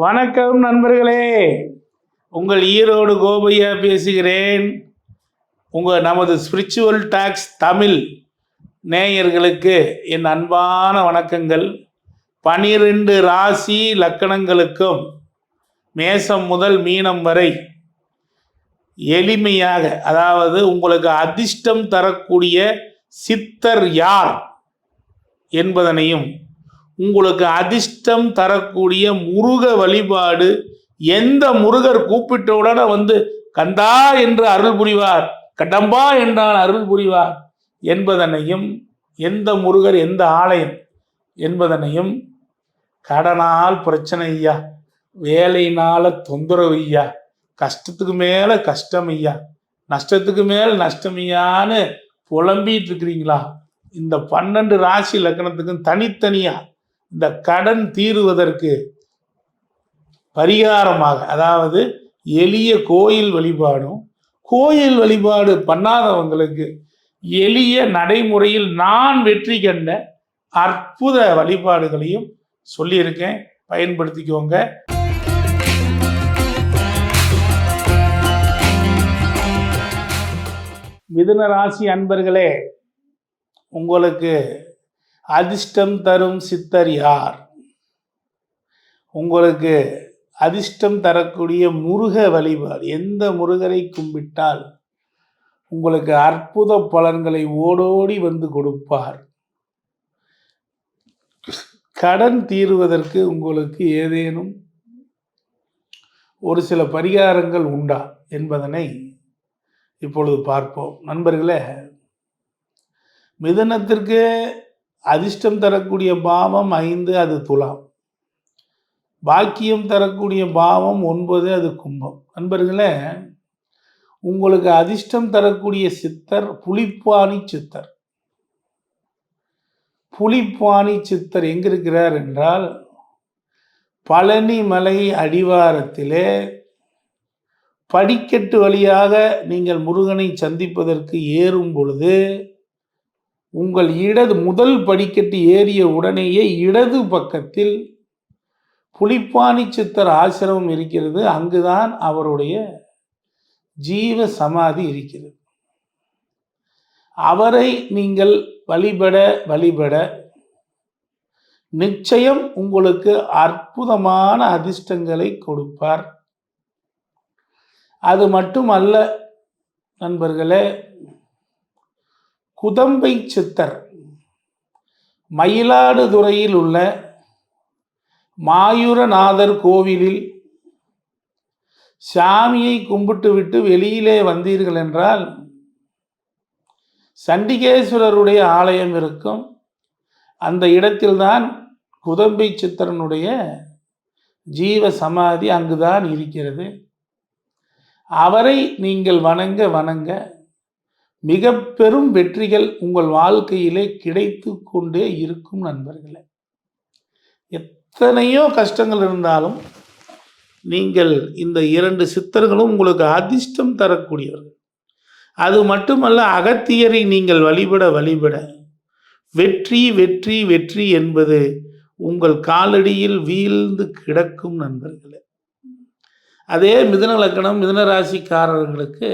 வணக்கம் நண்பர்களே, உங்கள் ஈரோடு கோபையா பேசுகிறேன். நமது ஸ்பிரிச்சுவல் டாக்ஸ் தமிழ் நேயர்களுக்கு என் அன்பான வணக்கங்கள். 12 ராசி லக்கணங்களுக்கும் மேசம் முதல் மீனம் வரை எளிமையாக, அதாவது உங்களுக்கு அதிர்ஷ்டம் தரக்கூடிய சித்தர் யார் என்பதனையும், உங்களுக்கு அதிர்ஷ்டம் தரக்கூடிய முருக வழிபாடு எந்த முருகர் கூப்பிட்டவுடனே வந்து கந்தா என்று அருள் புரிவார், கடம்பா என்றால் அருள் புரிவார் என்பதனையும், எந்த முருகர் எந்த ஆலயம் என்பதனையும், கடனால் பிரச்சனை ஐயா, வேலையினால தொந்தரவு ஐயா, கஷ்டத்துக்கு மேல கஷ்டம் ஐயா, நஷ்டத்துக்கு மேல நஷ்டம் ஐயான்னு புலம்பிட்டு இருக்கிறீங்களா? இந்த 12 ராசி லக்கணத்துக்கும் தனித்தனியா இந்த கடன் தீருவதற்கு பரிகாரமாக, அதாவது எளிய கோயில் வழிபாடும், கோயில் வழிபாடு பண்ணாதவங்களுக்கு எளிய நடைமுறையில் நான் வெற்றி கண்ட அற்புத வழிபாடுகளையும் சொல்லியிருக்கேன், பயன்படுத்திக்கோங்க. மிதுன ராசி அன்பர்களே, உங்களுக்கு அதிர்ஷ்டம் தரும் சித்தர் யார்? உங்களுக்கு அதிர்ஷ்டம் தரக்கூடிய முருக வழிபாடு, எந்த முருகரை கும்பிட்டால் உங்களுக்கு அற்புத பலன்களை ஓடோடி வந்து கொடுப்பார்? கடன் தீருவதற்கு உங்களுக்கு ஏதேனும் ஒரு சில பரிகாரங்கள் உண்டா என்பதனை இப்பொழுது பார்ப்போம். நண்பர்களே, மிதுனத்திற்கு அதிர்ஷ்டம் தரக்கூடிய பாவம் 5, அது துலாம். பாக்கியம் தரக்கூடிய பாவம் 9, அது கும்பம். நண்பர்களே, உங்களுக்கு அதிர்ஷ்டம் தரக்கூடிய சித்தர் புலிப்பாணி சித்தர். புலிப்பாணி சித்தர் எங்க இருக்கிறார் என்றால், பழனி மலை அடிவாரத்திலே படிக்கட்டு வழியாக நீங்கள் முருகனை சந்திப்பதற்கு ஏறும் பொழுது, உங்கள் முதல் படிக்கட்டு ஏறிய உடனேயே இடது பக்கத்தில் புலிப்பாணி சித்தர் ஆசிரமம் இருக்கிறது. அங்குதான் அவருடைய ஜீவ சமாதி இருக்கிறது. அவரை நீங்கள் வழிபட நிச்சயம் உங்களுக்கு அற்புதமான அதிர்ஷ்டங்களை கொடுப்பார். அது மட்டுமல்ல நண்பர்களே, குதம்பை சித்தர் மயிலாடுதுறையில் உள்ள மாயூரநாதர் கோவிலில் சாமியை கும்பிட்டு விட்டு வெளியிலே வந்தீர்கள் என்றால் சண்டிகேஸ்வரருடைய ஆலயம் இருக்கும். அந்த இடத்தில்தான் குதம்பை சித்தரனுடைய ஜீவ சமாதி அங்குதான் இருக்கிறது. அவரை நீங்கள் வணங்க மிக பெரும் வெற்றிகள் உங்கள் வாழ்க்கையிலே கிடைத்து கொண்டே இருக்கும். நண்பர்களே, எத்தனையோ கஷ்டங்கள் இருந்தாலும் நீங்கள் இந்த 2 சித்தர்களும் உங்களுக்கு அதிர்ஷ்டம் தரக்கூடியவர்கள். அது மட்டுமல்ல, அகத்தியரை நீங்கள் வழிபட வெற்றி வெற்றி வெற்றி என்பது உங்கள் காலடியில் வீழ்ந்து கிடக்கும். நண்பர்களே, அதே மிதுன லக்கணம் மிதுன ராசிக்காரர்களுக்கு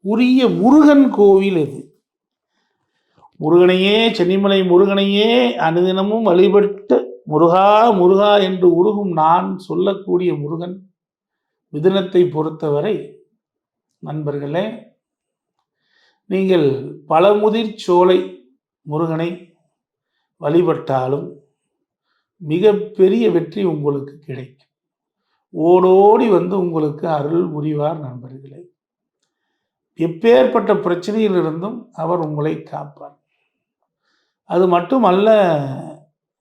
உரிய முருகன் கோவில் எது? முருகனையே, சென்னிமலை முருகனையே அனுதினமும் வழிபட்டு முருகா முருகா என்று உருகும் நான் சொல்லக்கூடிய முருகன் மிதுனத்தை பொறுத்தவரை நண்பர்களே, நீங்கள் பழமுதிர் சோலை முருகனை வழிபட்டாலும் மிகப்பெரிய வெற்றி உங்களுக்கு கிடைக்கும். ஓடோடி வந்து உங்களுக்கு அருள் புரிவார். நண்பர்களே, எப்பேற்பட்ட பிரச்சனையிலிருந்தும் அவர் உங்களை காப்பார். அது மட்டுமல்ல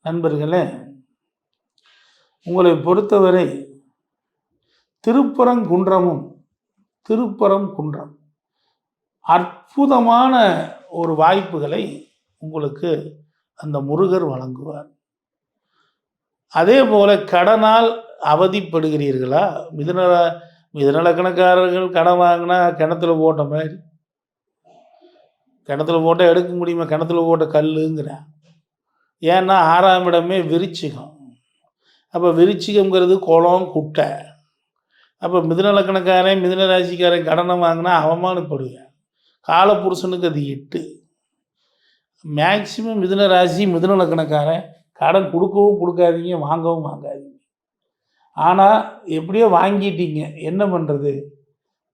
நண்பர்களே, உங்களை பொறுத்தவரை திருப்பரங்குன்றம் அற்புதமான ஒரு வாய்ப்புகளை உங்களுக்கு அந்த முருகர் வழங்குவார். அதே போல கடனால் அவதிப்படுகிறீர்களா? மிதுனலக்கணக்காரர்கள் கடன் வாங்கினா கிணத்துல போட்ட மாதிரி, கிணத்துல போட்டால் எடுக்க முடியுமா? கிணத்துல போட்ட கல்லுங்கிறேன். ஏன்னா 6ஆம் இடமே விருச்சிகம். அப்போ விருச்சிகம்ங்கிறது குளம் குட்டை. அப்போ மிதுன லக்கணக்காரன் மிதுன ராசிக்காரன் கடனை வாங்கினா அவமானப்படுவேன். காலபுருஷனுக்கு அது 8. மேக்சிமம் மிதுன ராசி மிதுன லக்கணக்காரன் கடன் கொடுக்கவும் கொடுக்காதீங்க, வாங்கவும் வாங்காதீங்க. ஆனால் எப்படியோ வாங்கிட்டீங்க, என்ன பண்ணுறது,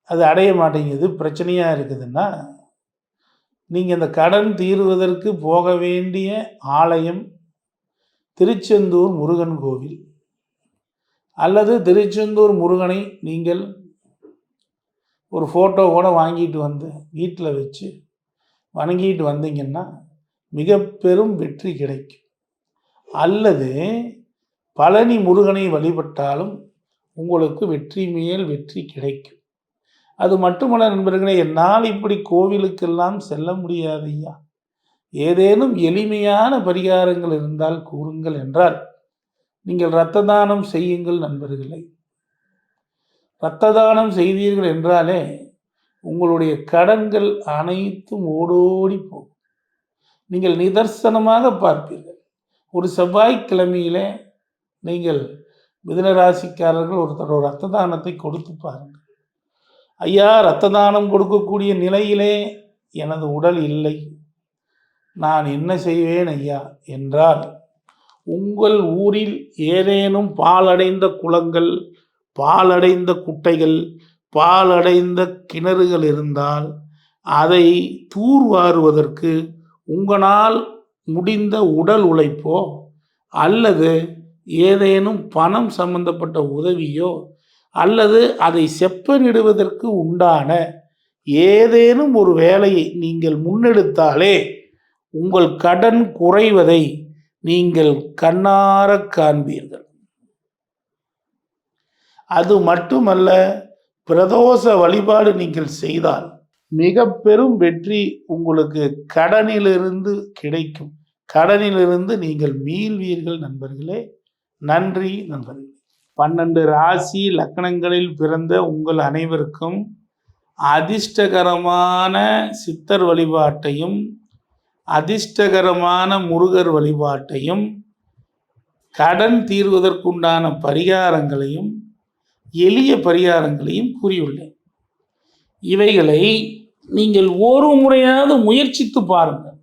அது அடைய மாட்டேங்குது, பிரச்சனையாக இருக்குதுன்னா நீங்கள் இந்த கடன் தீர்வதற்கு போக வேண்டிய ஆலயம் திருச்செந்தூர் முருகன் கோவில், அல்லது திருச்செந்தூர் முருகனை நீங்கள் ஒரு ஃபோட்டோ கூட வாங்கிட்டு வந்து வீட்டில் வச்சு வணங்கிட்டு வந்தீங்கன்னா மிக பெரும் வெற்றி கிடைக்கும். அல்லது பழனி முருகனை வழிபட்டாலும் உங்களுக்கு வெற்றி மேல் வெற்றி கிடைக்கும். அது மட்டுமல்ல நண்பர்களே, என்னால் இப்படி கோவிலுக்கெல்லாம் செல்ல முடியாது ஐயா, ஏதேனும் எளிமையான பரிகாரங்கள் இருந்தால் கூறுங்கள் என்றால் நீங்கள் இரத்த தானம் செய்யுங்கள் நண்பர்களே. இரத்த தானம் செய்தீர்கள் என்றாலே உங்களுடைய கடன்கள் அனைத்தும் ஓடோடி போகும். நீங்கள் நிதர்சனமாக பார்ப்பீர்கள். ஒரு செவ்வாய்க்கிழமையிலே நீங்கள் மிதுனராசிக்காரர்கள் ஒருத்தர் ஒரு இரத்த தானத்தை கொடுத்து பாருங்கள். ஐயா, இரத்த தானம் கொடுக்கக்கூடிய நிலையிலே எனது உடல் இல்லை, நான் என்ன செய்வேன் ஐயா என்றால், உங்கள் ஊரில் ஏதேனும் பாலடைந்த குளங்கள், பாலடைந்த குட்டைகள், பாலடைந்த கிணறுகள் இருந்தால் அதை தூர்வாருவதற்கு உங்களால் முடிந்த உடல் உழைப்போ அல்லது ஏதேனும் பணம் சம்பந்தப்பட்ட உதவியோ அல்லது அதை செப்பனிடுவதற்கு உண்டான ஏதேனும் ஒரு வேலையை நீங்கள் முன்னெடுத்தாலே உங்கள் கடன் குறைவதை நீங்கள் கண்ணார காண்பீர்கள். அது மட்டுமல்ல, பிரதோஷ வழிபாடு நீங்கள் செய்தால் மிக பெரும் வெற்றி உங்களுக்கு கடனிலிருந்து கிடைக்கும். கடனிலிருந்து நீங்கள் மீள்வீர்கள் நண்பர்களே. நன்றி நண்பர்களே. 12 ராசி லக்கணங்களில் பிறந்த உங்கள் அனைவருக்கும் அதிர்ஷ்டகரமான சித்தர் வழிபாட்டையும் அதிர்ஷ்டகரமான முருகர் வழிபாட்டையும் கடன் தீர்வதற்குண்டான பரிகாரங்களையும் எளிய பரிகாரங்களையும் கூறியுள்ளேன். இவைகளை நீங்கள் ஒரு முறையாவது முயற்சித்து பாருங்கள்.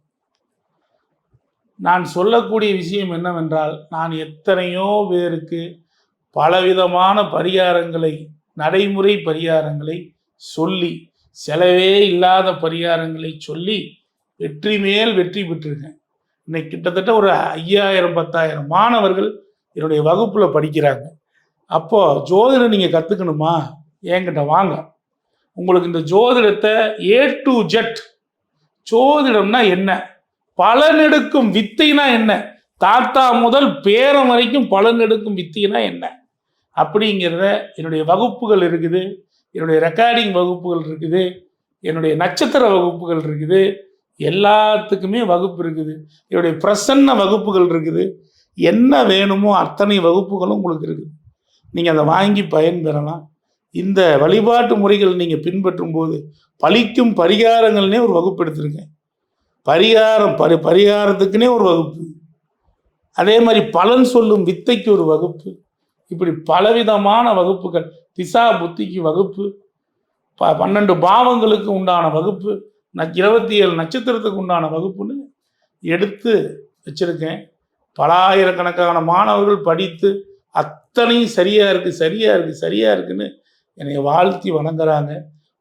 நான் சொல்லக்கூடிய விஷயம் என்னவென்றால், நான் எத்தனையோ பேருக்கு பலவிதமான பரிகாரங்களை, நடைமுறை பரிகாரங்களை சொல்லி, செலவே இல்லாத பரிகாரங்களை சொல்லி வெற்றி மேல் வெற்றி பெற்றிருக்கேன். இன்னைக்கு கிட்டத்தட்ட ஒரு 5000-10,000 மாணவர்கள் என்னுடைய வகுப்பில் படிக்கிறாங்க. அப்போது ஜோதிடம் நீங்கள் கற்றுக்கணுமா, என்கிட்ட வாங்க. உங்களுக்கு இந்த ஜோதிடத்தை A to Z, ஜோதிடம்னா என்ன, பலனெடுக்கும் வித்தைனா என்ன, தாத்தா முதல் பேரம் வரைக்கும் பலனெடுக்கும் வித்தைனா என்ன அப்படிங்கிறத என்னுடைய வகுப்புகள் இருக்குது, என்னுடைய ரெக்கார்டிங் வகுப்புகள் இருக்குது, என்னுடைய நட்சத்திர வகுப்புகள் இருக்குது, எல்லாத்துக்குமே வகுப்பு இருக்குது, என்னுடைய பிரசன்ன வகுப்புகள் இருக்குது. என்ன வேணுமோ அத்தனை வகுப்புகளும் உங்களுக்கு இருக்குது. நீங்கள் அதை வாங்கி பயன்பெறலாம். இந்த வழிபாட்டு முறைகள் நீங்கள் பின்பற்றும் போது பலிக்கும் பரிகாரங்கள்னே ஒரு வகுப்பு எடுத்திருக்கேன். பரிகாரத்துக்குன்னே ஒரு வகுப்பு, அதே மாதிரி பலன் சொல்லும் வித்தைக்கு ஒரு வகுப்பு, இப்படி பலவிதமான வகுப்புகள், திசா புத்திக்கு வகுப்பு, 12 பாவங்களுக்கு உண்டான வகுப்பு, 27 நட்சத்திரத்துக்கு உண்டான வகுப்புன்னு எடுத்து வச்சுருக்கேன். பல ஆயிரக்கணக்கான மாணவர்கள் படித்து அத்தனையும் சரியாக இருக்குன்னு என்னை வாழ்த்தி வணங்குறாங்க.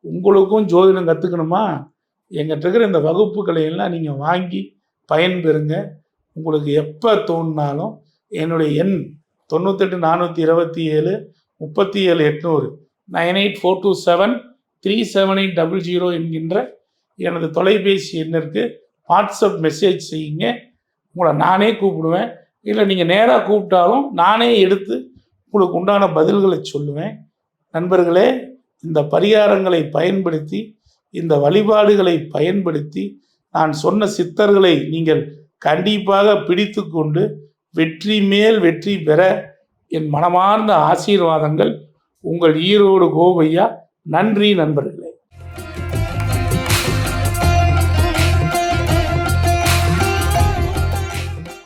உங்களுக்கும் ஜோதிடம் கற்றுக்கணுமா, எங்கிட்ட இருக்கிற இந்த வகுப்புகளை எல்லாம் நீங்கள் வாங்கி பயன்பெறுங்க. உங்களுக்கு எப்போ தோணினாலும் என்னுடைய எண் 98 427 37 800 9842737800 என்கின்ற எனது தொலைபேசி எண்ணிற்கு வாட்ஸ்அப் மெசேஜ் செய்யுங்க. உங்களை நானே கூப்பிடுவேன். இல்லை நீங்கள் நேராக கூப்பிட்டாலும் நானே எடுத்து உங்களுக்கு உண்டான பதில்களை சொல்லுவேன். நண்பர்களே, இந்த பரிகாரங்களை பயன்படுத்தி, இந்த வழிபாடுகளை பயன்படுத்தி, நான் சொன்ன சித்தர்களை நீங்கள் கண்டிப்பாக பிடித்து கொண்டு வெற்றி மேல் வெற்றி பெற என் மனமார்ந்த ஆசீர்வாதங்கள். உங்கள் ஈரோடு கோவையா. நன்றி நண்பர்களே.